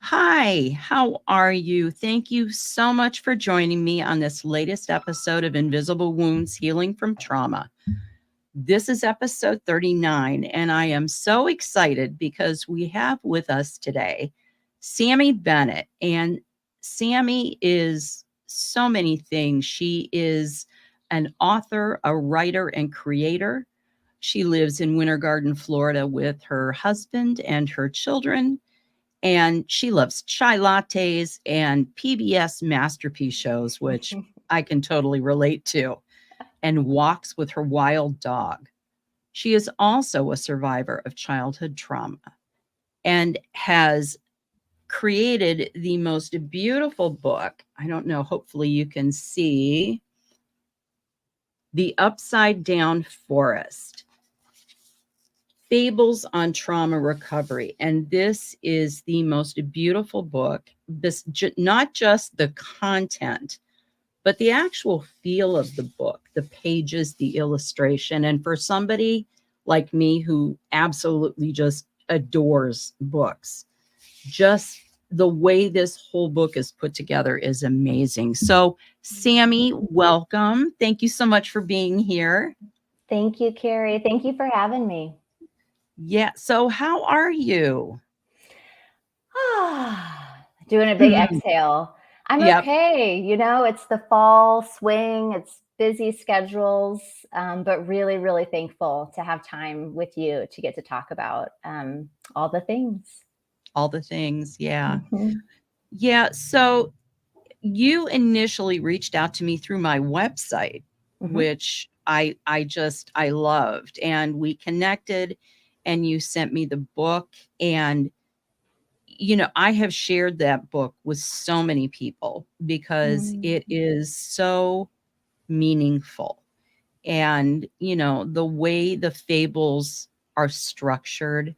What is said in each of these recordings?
Hi, how are you? Thank you so much for joining me on this latest episode of Invisible Wounds Healing from Trauma. This is episode 39, and I am so excited because we have with us today Sammie Bennett. And Sammie is so many things. She is an author, a writer, and creator. She lives in Winter Garden, Florida with her husband and her children. And she loves chai lattes and PBS Masterpiece shows, which I can totally relate to, and walks with her wild dog. She is also a survivor of childhood trauma and has created the most beautiful book. I don't know, hopefully you can see the Upside-Down Forest Fables on Trauma Recovery. And this is the most beautiful book. This not just the content, but the actual feel of the book, the pages, the illustration. And for somebody like me who absolutely just adores books, just the way this whole book is put together is amazing. So, Sammie, welcome. Thank you so much for being here. Thank you, Carrie. Thank you for having me. Yeah. So, how are you? Doing a big exhale. I'm Yep. okay. It's the fall swing. It's busy schedules, but really, really thankful to have time with you to get to talk about all the things. All the things. Yeah. Mhm. Yeah. So, you initially reached out to me through my website, Mhm. which I loved, and we connected, and you sent me the book. And I have shared that book with so many people because Mm. it is so meaningful. And the way the fables are structured,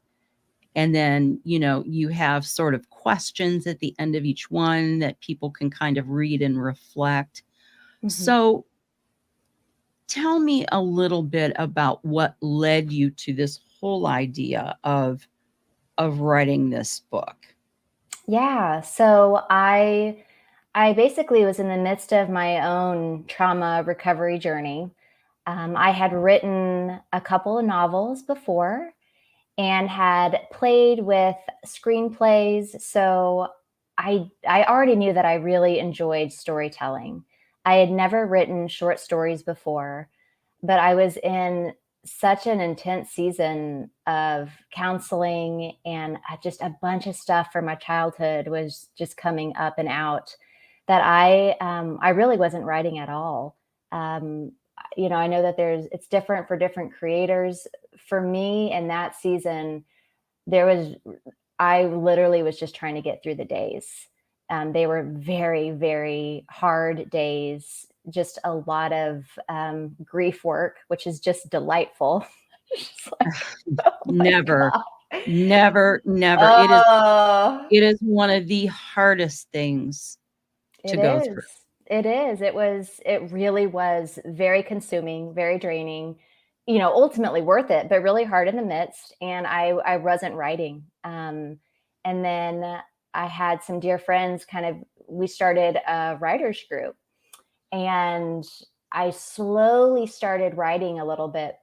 and then you have sort of questions at the end of each one that people can kind of read and reflect. Mhm. So tell me a little bit about what led you to this whole idea of writing this book. Yeah. So I basically was in the midst of my own trauma recovery journey. I had written a couple of novels before and had played with screenplays. So I already knew that I really enjoyed storytelling. I had never written short stories before, but I was in such an intense season of counseling, and just a bunch of stuff from my childhood was just coming up and out that I really wasn't writing at all. Um, I know that it's different for different creators. For me in that season, there was I literally was just trying to get through the days. They were very, very hard days, just a lot of grief work, which is just delightful. Just like, oh my Never, God. never. It is Oh, it is one of the hardest things to it go through. is. It is. It really was very consuming, very draining, ultimately worth it, but really hard in the midst. And I wasn't writing. And then I had some dear friends we started a writers group, and I slowly started writing a little bit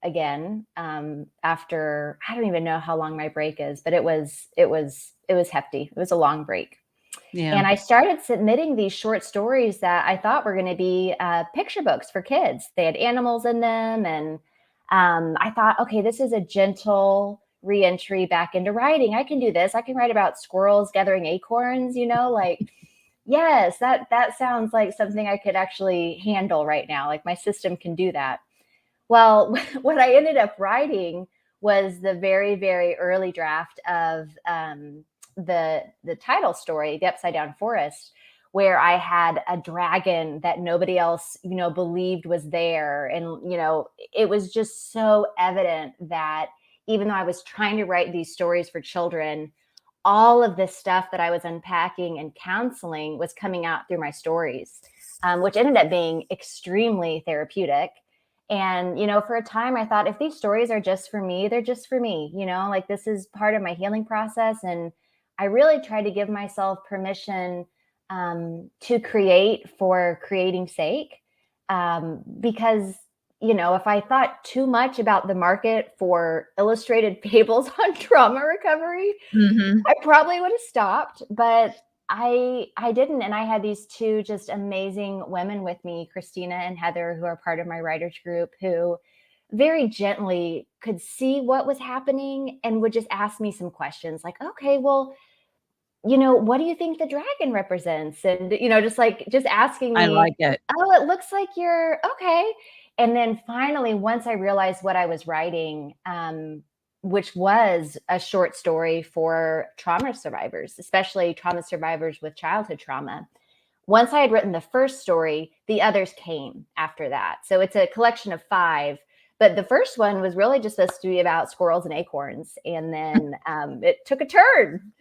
again, after, I don't even know how long my break is, but it was hefty. It was a long break. Yeah. And I started submitting these short stories that I thought were going to be picture books for kids. They had animals in them. And I thought, okay, this is a gentle reentry back into writing. I can do this. I can write about squirrels gathering acorns, like, yes, that sounds like something I could actually handle right now. Like my system can do that. Well, what I ended up writing was the very, very early draft of the title story, The Upside-Down Forest, where I had a dragon that nobody else, believed was there. And, it was just so evident that even though I was trying to write these stories for children, all of this stuff that I was unpacking and counseling was coming out through my stories, which ended up being extremely therapeutic. And, for a time, I thought if these stories are just for me, they're just for me, like this is part of my healing process. And I really try to give myself permission to create for creating's sake. Because, if I thought too much about the market for illustrated fables on trauma recovery, Mm-hmm. I probably would have stopped, but I didn't. And I had these two just amazing women with me, Christina and Heather, who are part of my writers group, who very gently could see what was happening and would just ask me some questions like, okay, well, what do you think the dragon represents? And, just asking I me, like it. oh, it looks like you're okay. And then finally, once I realized what I was writing, which was a short story for trauma survivors, especially trauma survivors with childhood trauma. Once I had written the first story, the others came after that. So it's a collection of 5. But the first one was really just supposed to be about squirrels and acorns. And then it took a turn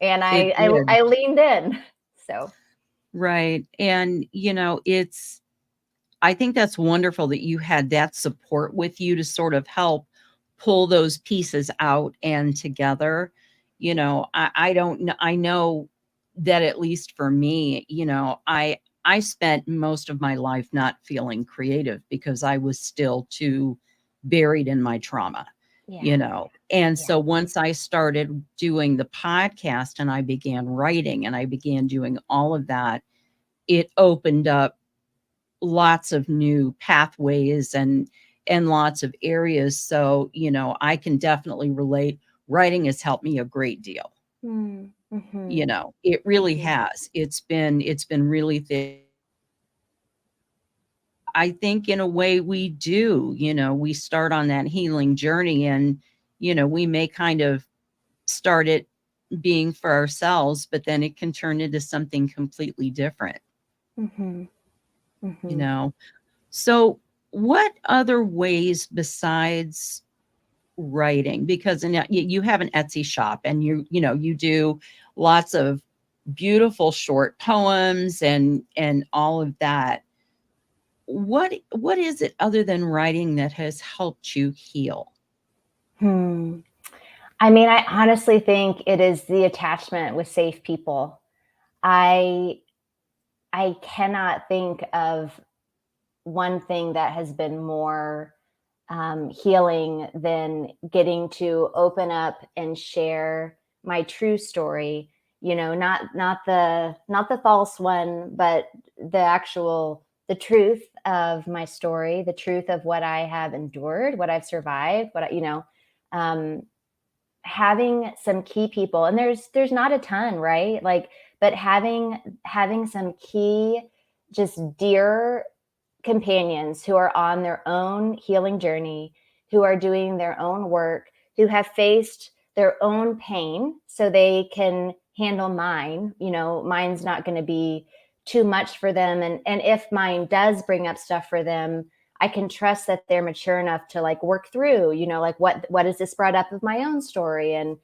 and It did. I leaned in. So, Right. And, I think that's wonderful that you had that support with you to sort of help pull those pieces out and together. I don't know. I know that at least for me, I spent most of my life not feeling creative because I was still too buried in my trauma, yeah. And Yeah. so once I started doing the podcast and I began writing and I began doing all of that, it opened up lots of new pathways and lots of areas. So, I can definitely relate. Writing has helped me a great deal. Mm-hmm. It really Mm-hmm. has. It's been really I think in a way we do, we start on that healing journey and, we may kind of start it being for ourselves, but then it can turn into something completely different, Mm-hmm. you Mm-hmm. know? So what other ways besides writing, because you have an Etsy shop and you do lots of beautiful short poems and all of that. What is it other than writing that has helped you heal? Hmm. I mean, I honestly think it is the attachment with safe people. I I cannot think of one thing that has been more healing than getting to open up and share my true story. Not the false one, but the truth of my story, the truth of what I have endured, what I've survived, um, having some key people, and there's not a ton, right? Like, but having some key, just dear companions who are on their own healing journey, who are doing their own work, who have faced their own pain so they can handle mine. Mine's not going to be too much for them. And if mine does bring up stuff for them, I can trust that they're mature enough to like work through, like what is this brought up of my own story. And,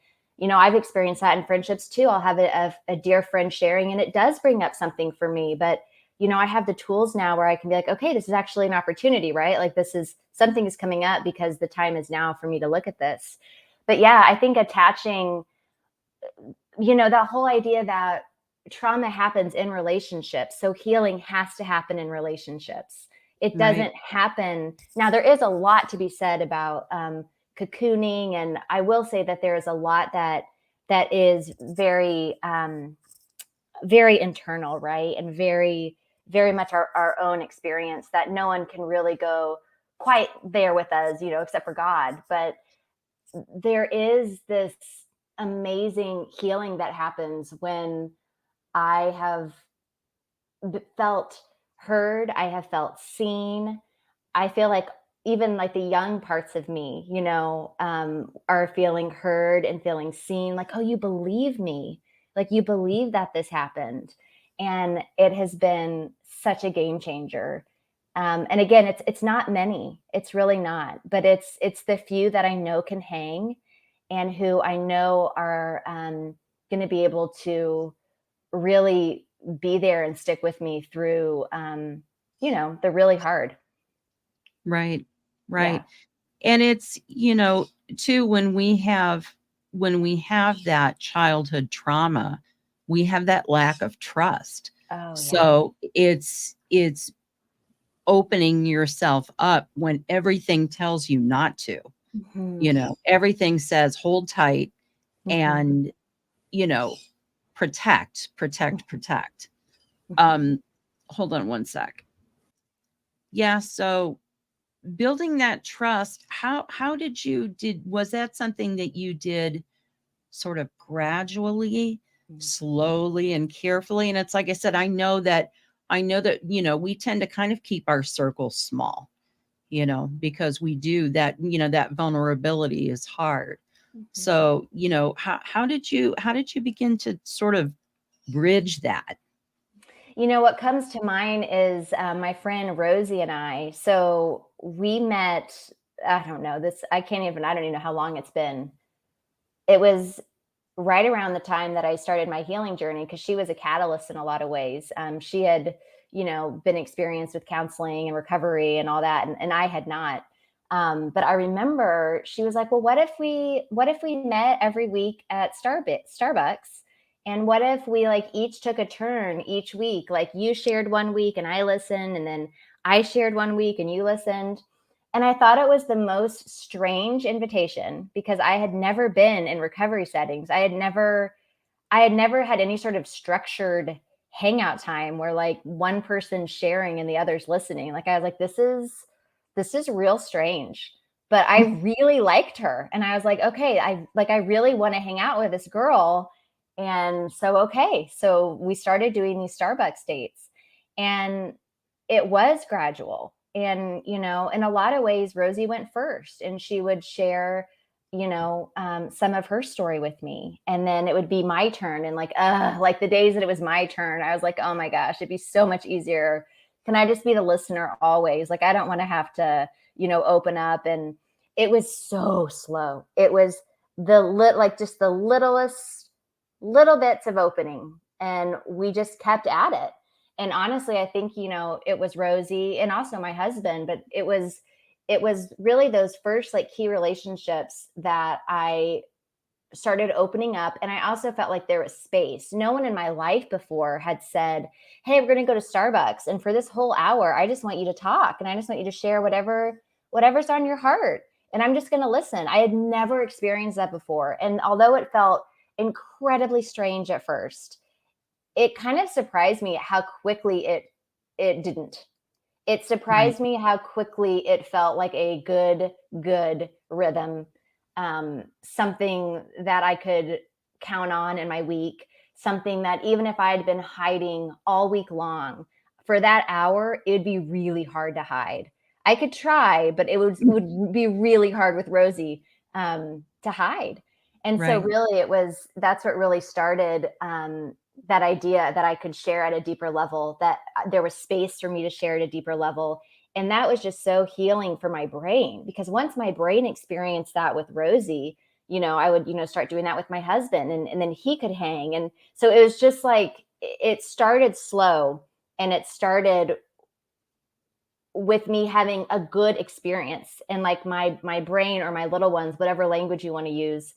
I've experienced that in friendships too. I'll have a dear friend sharing and it does bring up something for me, but I have the tools now where I can be like, okay, this is actually an opportunity, right? Like something is coming up because the time is now for me to look at this. But yeah, I think attaching, that whole idea that trauma happens in relationships. So healing has to happen in relationships. It Right. doesn't happen. Now, there is a lot to be said about cocooning. And I will say that there is a lot that is very, very internal, right? And very, very much our own experience that no one can really go quite there with us, except for God. But there is this amazing healing that happens when I have felt heard, I have felt seen. I feel like even like the young parts of me, are feeling heard and feeling seen. Like, oh, you believe me. Like you believe that this happened. And it has been such a game changer. And again, it's not many. It's really not. But it's the few that I know can hang, and who I know are going to be able to really be there and stick with me through, the really hard. Right. Yeah. Right. And it's, too, when when we have that childhood trauma, we have that lack of trust. Oh, yeah. So it's opening yourself up when everything tells you not to. Mhm. Everything says hold tight Mhm. and, protect. Mhm. Hold on one sec. Yeah, so building that trust, how was that something that you did sort of gradually, slowly and carefully? And it's like I said, I know that we tend to kind of keep our circles small, because we do that, that vulnerability is hard. Mhm. So, how did you begin to sort of bridge that? What comes to mind is my friend Rosie and I. So we met, I don't know, I don't even know how long it's been. It was right around the time that I started my healing journey, because she was a catalyst in a lot of ways. She had, been experienced with counseling and recovery and all that, and I had not. But I remember she was like, "Well, what if we met every week at Starbucks, and what if we like each took a turn each week? Like you shared one week and I listened, and then I shared one week and you listened." And I thought it was the most strange invitation, because I had never been in recovery settings. I had never had any sort of structured hangout time where like one person's sharing and the other's listening. Like I was like, this is real strange. But I really liked her. And I was like, okay, I really want to hang out with this girl. And so okay. So we started doing these Starbucks dates. And it was gradual. And, in a lot of ways, Rosie went first, and she would share, some of her story with me. And then it would be my turn. And like the days that it was my turn, I was like, oh my gosh, it'd be so much easier. Can I just be the listener always? Like, I don't want to have to, open up. And it was so slow. It was just the littlest little bits of opening. And we just kept at it. And honestly, I think, it was Rosie and also my husband, but it was really those first like key relationships that I started opening up. And I also felt like there was space. No one in my life before had said, "Hey, we're going to go to Starbucks, and for this whole hour, I just want you to talk, and I just want you to share whatever's on your heart, and I'm just going to listen." I had never experienced that before. And although it felt incredibly strange at first, it kind of surprised me how quickly it didn't. It Right. surprised me how quickly it felt like a good rhythm, something that I could count on in my week, something that even if I had been hiding all week long, for that hour, it'd be really hard to hide. I could try, but it would be really hard with Rosie to hide. And so Right. really that's what really started that idea that I could share at a deeper level, that there was space for me to share at a deeper level. And that was just so healing for my brain, because once my brain experienced that with Rosie, I would, start doing that with my husband, and then he could hang. And so it was just like, it started slow, and it started with me having a good experience, and like my brain, or my little ones, whatever language you want to use,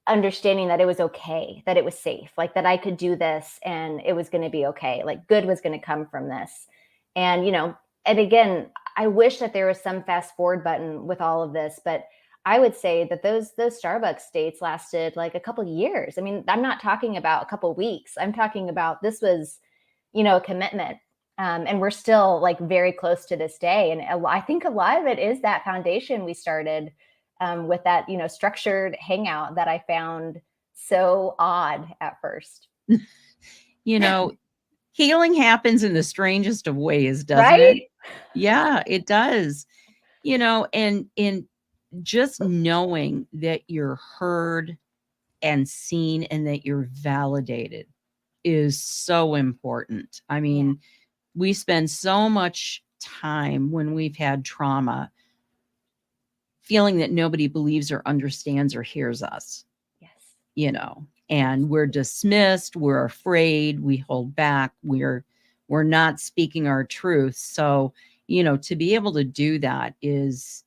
understanding that it was okay, that it was safe, like that I could do this and it was going to be okay. Like good was going to come from this. And, and again, I wish that there was some fast forward button with all of this, but I would say that those Starbucks dates lasted like a couple of years. I mean, I'm not talking about a couple of weeks. I'm talking about, this was, a commitment. And we're still like very close to this day. And I think a lot of it is that foundation we started with that, structured hangout that I found so odd at first. You know, Healing happens in the strangest of ways, doesn't it? Right? Yeah, it does. And just knowing that you're heard and seen and that you're validated is so important. I Yeah. mean, we spend so much time when we've had trauma feeling that nobody believes or understands or hears us, Yes. and we're dismissed, we're afraid, we hold back, we're not speaking our truth. So, to be able to do that is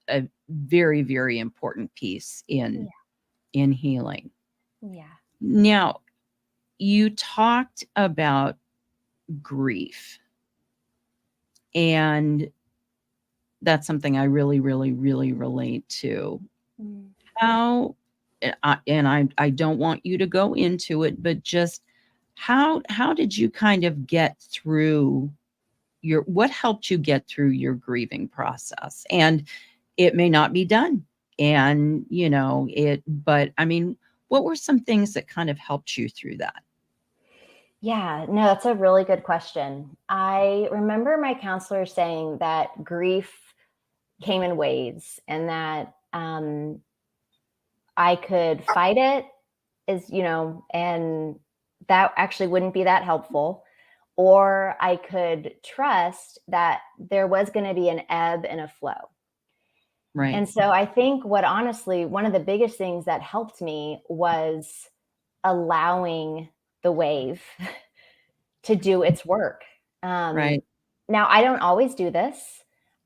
a very, very important piece Yeah. in healing. Yeah. Now, you talked about grief, and that's something I really, really, really relate to. Mm. How, and I don't want you to go into it, but just how did you kind of get through what helped you get through your grieving process? And it may not be done, and but I mean, what were some things that kind of helped you through that? Yeah, no, that's a really good question. I remember my counselor saying that grief came in waves and that I could fight it, and that actually wouldn't be that helpful. Or I could trust that there was going to be an ebb and a flow. Right. And so I think honestly, one of the biggest things that helped me was allowing the wave to do its work. Um, Right. Now I don't always do this.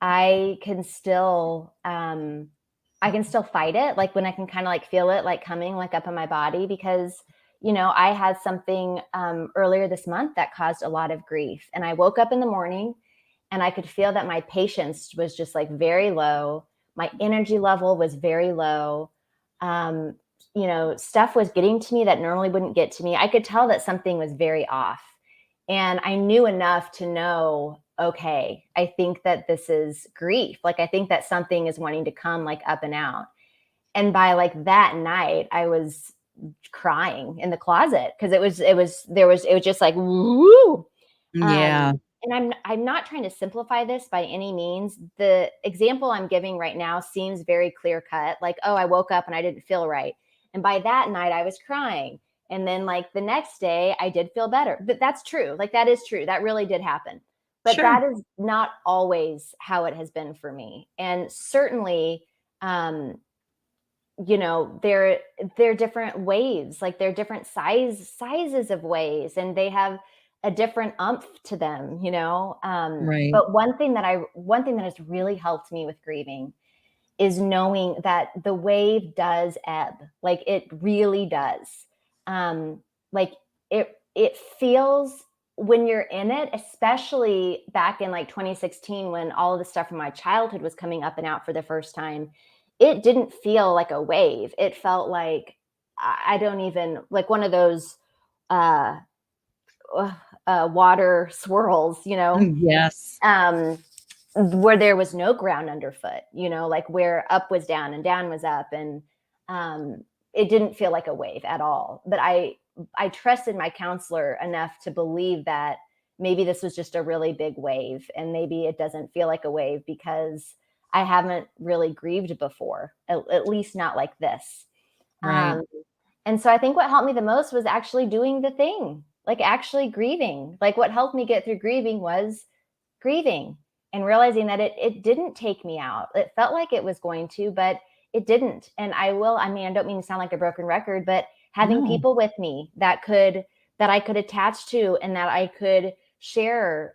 I can still, I can still fight it. Like when I can kind of like feel it, like coming like up in my body, because, I had something, earlier this month that caused a lot of grief. And I woke up in the morning and I could feel that my patience was just like very low. My energy level was very low. Um, Stuff was getting to me that normally wouldn't get to me. I could tell that something was very off. And I knew enough to know, okay, I think that this is grief. Like, I think that something is wanting to come like up and out. And by like that night, I was crying in the closet because it was just like, woo. Yeah. And I'm not trying to simplify this by any means. The example I'm giving right now seems very clear cut. Like, oh, I woke up and I didn't feel right. And by that night I was crying. And then like the next day I did feel better. But that's true. Like that is true. That really did happen. But Sure. that is not always how it has been for me. And certainly, um, they're different waves, like they're different sizes of waves, and they have a different umph to them. Right. But one thing that has really helped me with grieving is knowing that the wave does ebb, like it really does. Like it feels, when you're in it, especially back in like 2016 when all of the stuff from my childhood was coming up and out for the first time, it didn't feel like a wave. It felt like, I don't even, like one of those uh, water swirls, Yes. um, where there was no ground underfoot, like where up was down and down was up. And it didn't feel like a wave at all. But I trusted my counselor enough to believe that maybe this was just a really big wave and maybe it doesn't feel like a wave because I haven't really grieved before, at least not like this. Right. Um, and so I think what helped me the most was actually doing the thing, like actually grieving. Like what helped me get through grieving was grieving and realizing that it didn't take me out. It felt like it was going to, but it didn't. And I mean, I don't mean to sound like a broken record, but having No. people with me that I could attach to and that I could share,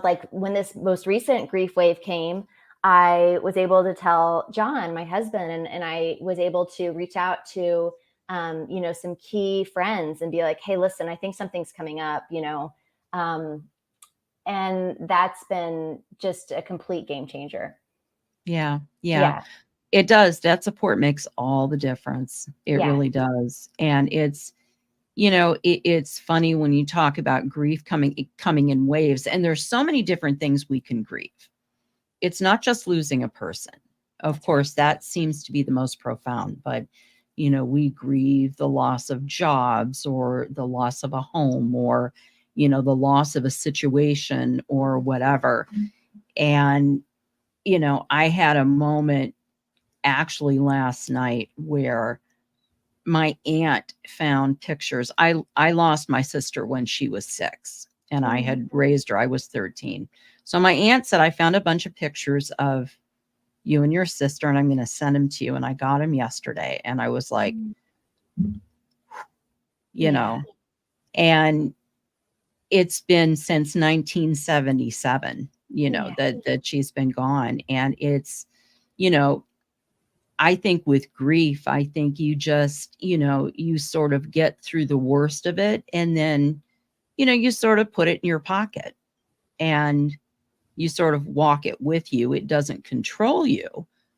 like when this most recent grief wave came, I was able to tell John, my husband, and I was able to reach out to, some key friends and be like, hey, listen, I think something's coming up, um, and that's been just a complete game changer. Yeah. Yeah. Yeah. It does. That support makes all the difference. It Yeah. really does. And it's funny when you talk about grief coming in waves, and there's so many different things we can grieve. It's not just losing a person. Of That's right. course, that seems to be the most profound, but we grieve the loss of jobs, or the loss of a home, or the loss of a situation, or whatever. And I had a moment actually last night where my aunt found pictures. I lost my sister when she was 6, and I Mm. had raised her. I was 13. So my aunt said, I found a bunch of pictures of you and your sister, and I'm going to send them to you. And I got them yesterday, and I was like, Mm. you Yeah. know, and it's been since 1977, Yeah. that she's been gone. And it's, you know, I think with grief, I think you just, you sort of get through the worst of it, and then, you sort of put it in your pocket and you sort of walk it with you. It doesn't control you,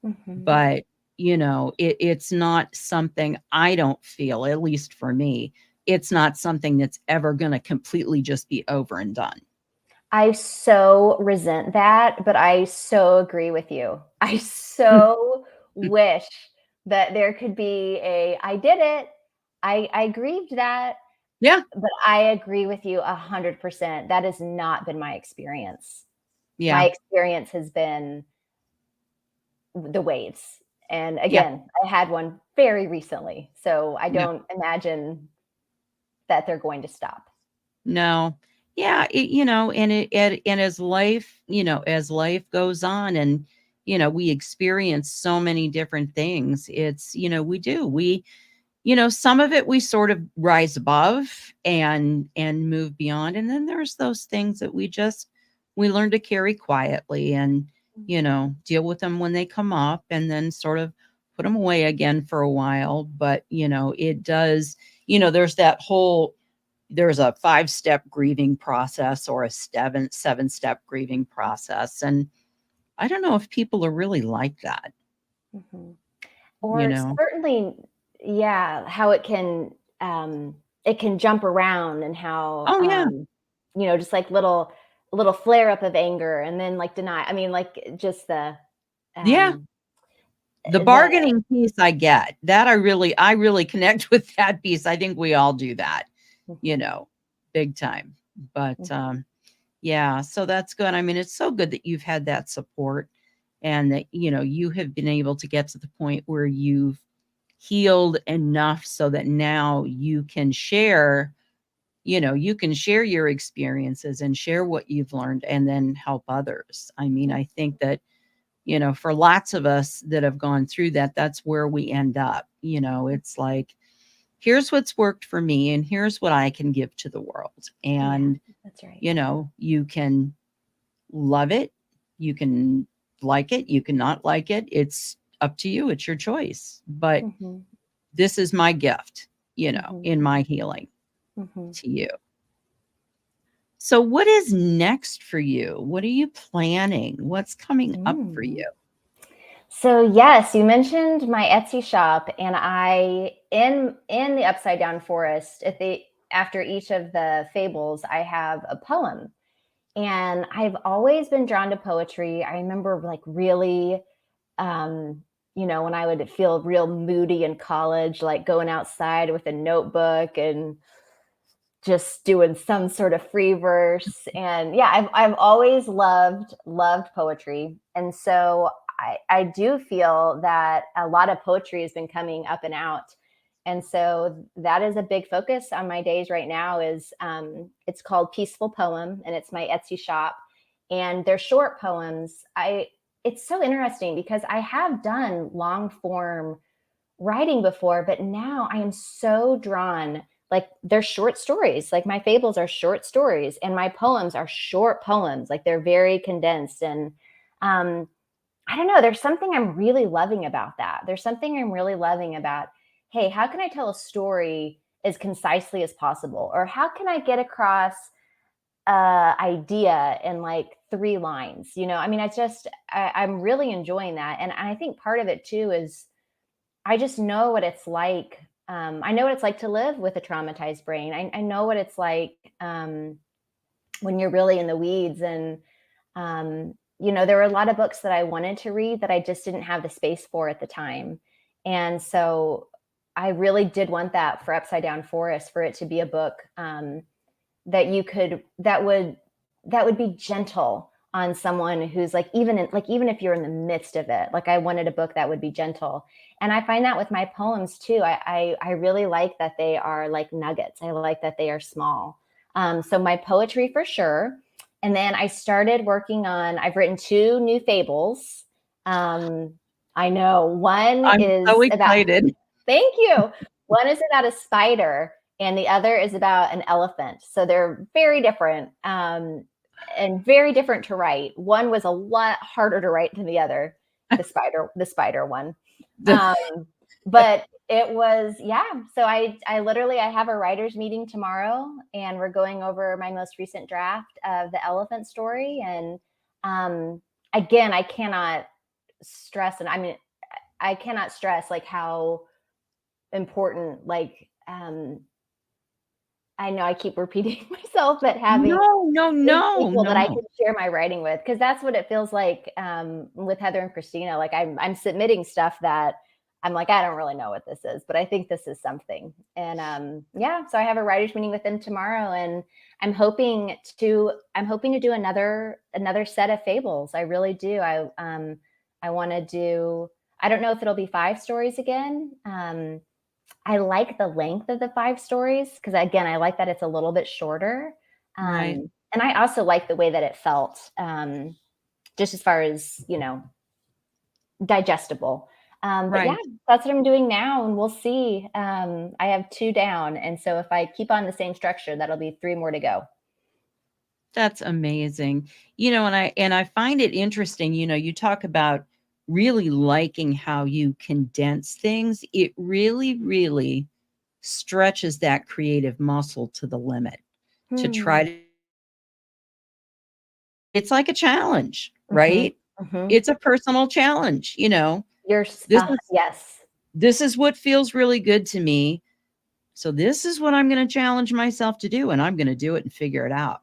Mhm. but it's not something, I don't feel, at least for me, it's not something that's ever going to completely just be over and done. I so resent that, but I so agree with you. I so wish that there could be I did it. I grieved that, Yeah. but I agree with you 100%. That has not been my experience. My Yeah. experience has been the waves. And Yeah. again, I had one very recently, so I Yeah. don't imagine that they're going to stop. No. Yeah, and as life goes on, and we experience so many different things. It's, some of it we sort of rise above and move beyond, and then there's those things that we learn to carry quietly, and deal with them when they come up, and then sort of put them away again for a while. But it does, there's a 5-step grieving process, or a 7-step grieving process. And I don't know if people are really like that, Mhm. you Or know? certainly, yeah, how it can jump around, and how Oh, yeah. just like little flare up of anger, and then like deny. I mean, like just Yeah. um The the bargaining piece I get. That I really connect with that piece. I think we all do that, you Mhm, know, big time. But, mhm, yeah, so that's good. I mean, it's so good that you've had that support, and that, you have been able to get to the point where you've healed enough so that now you can share your experiences and share what you've learned, and then help others. I mean, mhm. I think that, for lots of us that have gone through that, that's where we end up. It's like, here's what's worked for me, and here's what I can give to the world. Yeah, And, that's right. you can love it, you can like it, you cannot like it. It's up to you. It's your choice. But Mhm, this is my gift, mhm, in my healing mhm. to you. So what is next for you? What are you planning? What's coming up for Mm. you? So yes, you mentioned my Etsy shop, and I in the Upside-Down Forest, after each of the fables, I have a poem. And I've always been drawn to poetry. I remember like really um, when I would feel real moody in college, like going outside with a notebook and just doing some sort of free verse. And yeah, I've always loved poetry. And so I do feel that a lot of poetry has been coming up and out. And so that is a big focus on my days right now. Is It's called Peaceful Poem, and it's my Etsy shop. And they're short poems. It's so interesting because I have done long form writing before, but now I am so drawn. Like they're short stories. Like my fables are short stories, and my poems are short poems. Like they're very condensed. And um, I don't know. There's something I'm really loving about that. There's something I'm really loving about, hey, how can I tell a story as concisely as possible? Or how can I get across idea in like 3 lines? I mean, I'm really enjoying that. And I think part of it too is I just know what it's like. I know what it's like to live with a traumatized brain. I know what it's like when you're really in the weeds. And, there were a lot of books that I wanted to read that I just didn't have the space for at the time. And so I really did want that for Upside-Down Forest, for it to be a book that you could, that would be gentle on someone who's like, even if you're in the midst of it. Like I wanted a book that would be gentle. And I find that with my poems too. I really like that they are like nuggets. I like that they are small. So my poetry for sure. And then I started working on, I've written 2 new fables. um I know one I'm so is about, excited. thank you. One is about a spider, and the other is about an elephant. So they're very different, and very different to write. One was a lot harder to write than the other, the spider one. But it was, yeah. So I literally, I have a writer's meeting tomorrow, and we're going over my most recent draft of the elephant story. And again, I cannot stress, and I mean, I cannot stress like how important, like, I know I keep repeating myself, but having big people that I No. can share my writing with, because that's what it feels like with Heather and Christina. Like I'm submitting stuff that I'm like, I don't really know what this is, but I think this is something. And yeah, so I have a writers meeting with them tomorrow, and I'm hoping to do another set of fables. I really do. I want to do. I don't know if it'll be 5 stories again. I like the length of the 5 stories because, again, I like that it's a little bit shorter. Right. And I also like the way that it felt, just as far as, digestible. But yeah, Right. that's what I'm doing now, and we'll see. I have 2 down, and so if I keep on the same structure, that'll be 3 more to go. That's amazing. And I find it interesting, you talk about really liking how you condense things. It really, really stretches that creative muscle to the limit to try Hmm. to it's like a challenge, Mhm. right? Mhm. It's a personal challenge, You're This is yes. this is what feels really good to me. So this is what I'm going to challenge myself to do, and I'm going to do it and figure it out.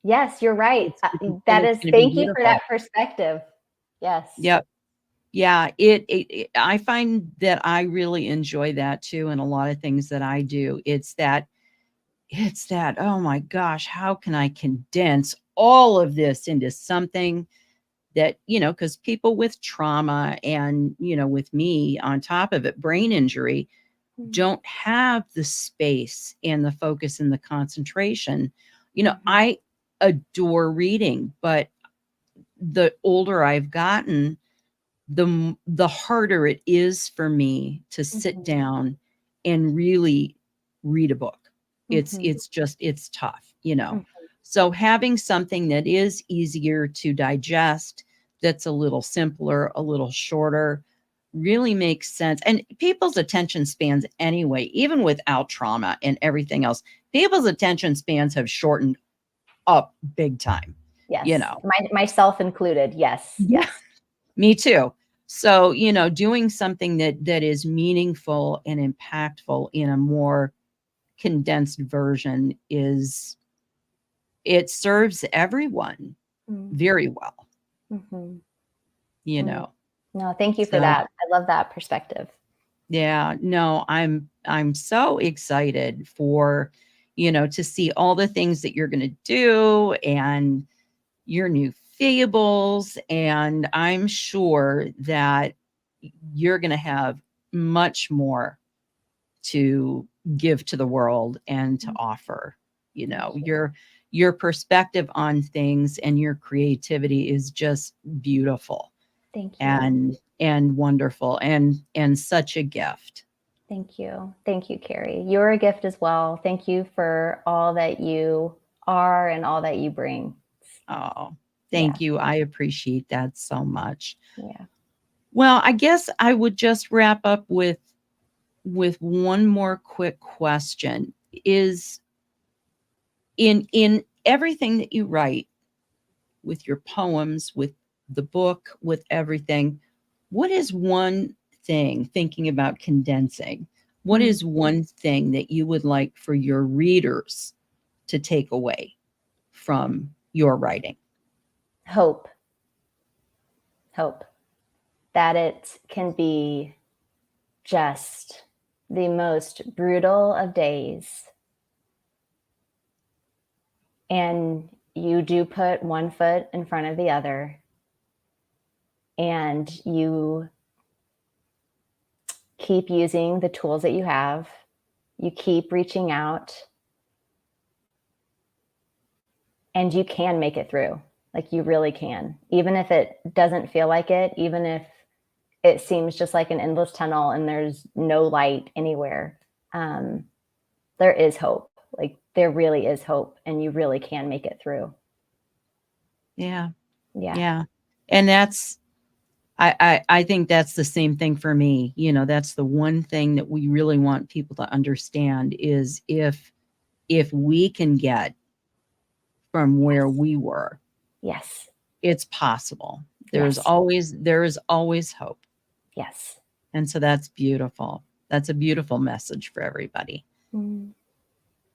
Yes, you're right. And That it's is, going to be thank you for that beautiful. perspective. Yes. Yep. Yeah, I find that I really enjoy that too, and a lot of things that I do. It's that, oh my gosh, how can I condense all of this into something that, because people with trauma and, with me on top of it, brain injury, Mhm. don't have the space and the focus and the concentration. Mhm. I adore reading, but the older I've gotten, the harder it is for me to sit Mhm. down and really read a book. It's Mhm. it's just it's tough. Mhm. So having something that is easier to digest, that's a little simpler, a little shorter, really makes sense. And people's attention spans anyway, even without trauma and everything else, people's attention spans have shortened up big time, you Yes. know. Myself included. Yes. Yeah. Yes. Me too. So, doing something that is meaningful and impactful in a more condensed version it serves everyone Mm. very well, Mhm. you Mm. know. No, thank you for So, that. I love that perspective. yeah, no, I'm so excited for, to see all the things that you're going to do and your new fables, and I'm sure that you're going to have much more to give to the world and to Mm. offer. Thank you. Your perspective on things and your creativity is just beautiful Thank you. and wonderful and such a gift. Thank you. Thank you, Carrie. You're a gift as well. Thank you for all that you are and all that you bring. Oh, Yeah. thank you. I appreciate that so much. Yeah. Well, I guess I would just wrap up with one more quick question. Is in everything that you write, with your poems, with the book, with everything, what is one thing, thinking about condensing, what Mm. is one thing that you would like for your readers to take away from your writing? Hope. Hope that it can be just the most brutal of days, and you do put one foot in front of the other, and you keep using the tools that you have, you keep reaching out, and you can make it through. Like, you really can, even if it doesn't feel like it, even if it seems just like an endless tunnel and there's no light anywhere. um, there is hope. Like, there really is hope, and you really can make it through. Yeah. Yeah. Yeah. And that's I think that's the same thing for me. You know, that's the one thing that we really want people to understand is if we can get from where we were, Yes. it's possible. Yes. There is always hope. Yes. And so that's beautiful. That's a beautiful message for everybody. Mm.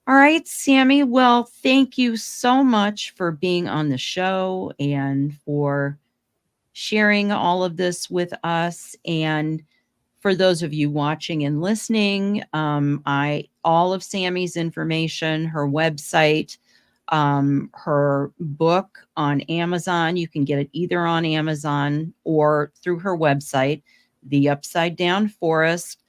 All right, Sammie. Well, thank you so much for being on the show and for sharing all of this with us. And for those of you watching and listening, all of Sammie's information, her website, her book on Amazon. You can get it either on Amazon or through her website, The Upside-Down Forest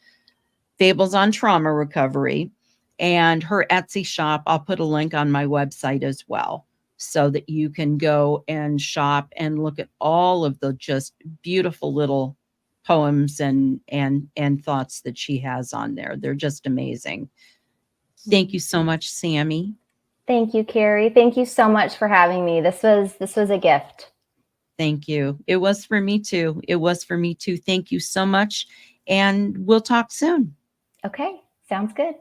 Fables on Trauma Recovery, and her Etsy shop. I'll put a link on my website as well so that you can go and shop and look at all of the just beautiful little poems and thoughts that she has on there. They're just amazing. Thank you so much, Sammie. Thank you, Carrie. Thank you so much for having me. This was a gift. Thank you. It was for me too. It was for me too. Thank you so much. And we'll talk soon. Okay, sounds good.